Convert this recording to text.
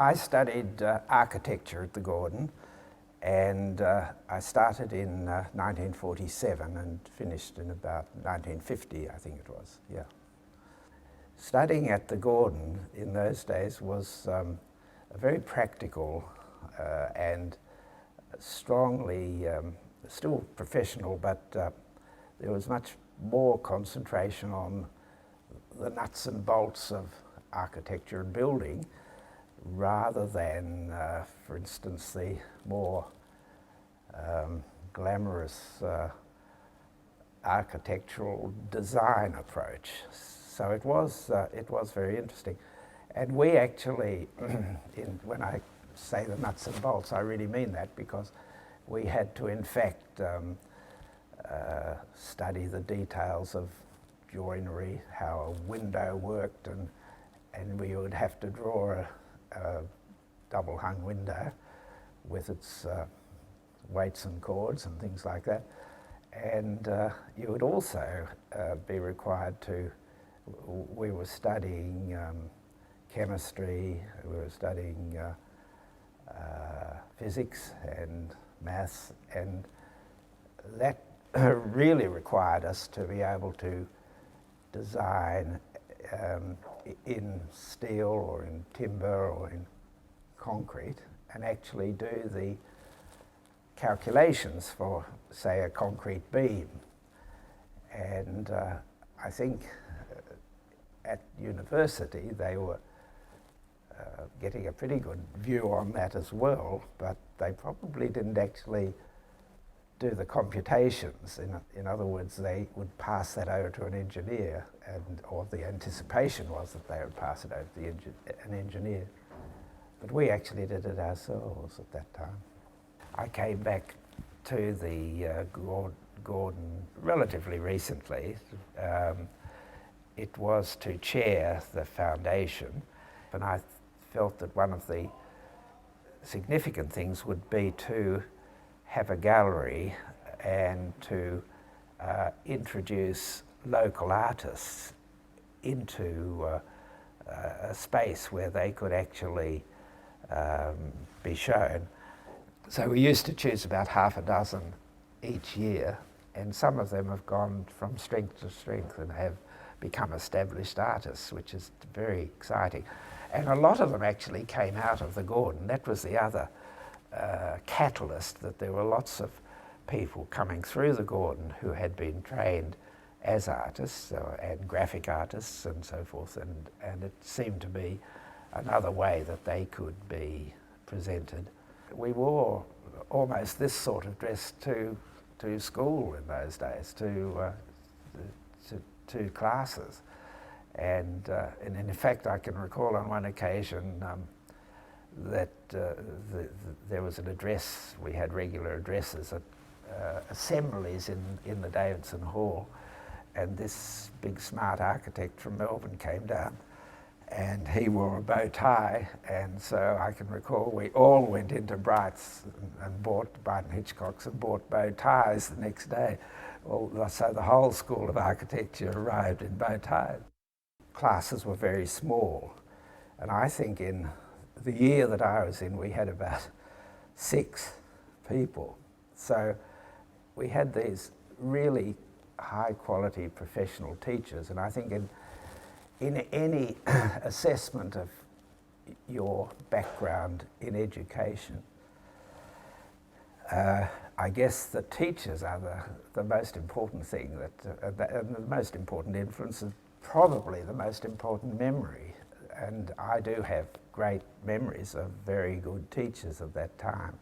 I studied architecture at the Gordon, and I started in 1947 and finished in about 1950, I think it was, yeah. Studying at the Gordon in those days was a very practical and strongly, still professional, but there was much more concentration on the nuts and bolts of architecture and building rather than, for instance, the more glamorous architectural design approach. So it was very interesting. And we actually, when I say the nuts and bolts, I really mean that, because we had to, in fact, study the details of joinery, how a window worked, and we would have to draw a double-hung window with its weights and chords and things like that. And you would also be required to, we were studying chemistry, we were studying physics and maths, and that really required us to be able to design in steel or in timber or in concrete, and actually do the calculations for, say, a concrete beam. And I think at university they were getting a pretty good view on that as well, but they probably didn't actually do the computations. In other words, they would pass that over to an engineer, or the anticipation was that they would pass it over to an engineer. But we actually did it ourselves at that time. I came back to the Gordon relatively recently. It was to chair the foundation, and I felt that one of the significant things would be to have a gallery and to introduce local artists into a space where they could actually be shown. So we used to choose about half a dozen each year, and some of them have gone from strength to strength and have become established artists, which is very exciting. And a lot of them actually came out of the Gordon. That was the other catalyst, that there were lots of people coming through the Gordon who had been trained as artists and graphic artists and so forth, and it seemed to be another way that they could be presented. We wore almost this sort of dress to school in those days, to classes. And in fact, I can recall on one occasion that there was an address, we had regular addresses at assemblies in the Davidson Hall, and this big smart architect from Melbourne came down, and he wore a bow tie, and so I can recall we all went into Bright's and bought Bright and Hitchcock's and bought bow ties the next day. So the whole School of Architecture arrived in bow ties. Classes were very small, and I think in the year that I was in, we had about 6 people. So we had these really high quality professional teachers, and I think in any assessment of your background in education, I guess the teachers are the most important thing, and the most important influence, is probably the most important memory. And I do have great memories of very good teachers of that time.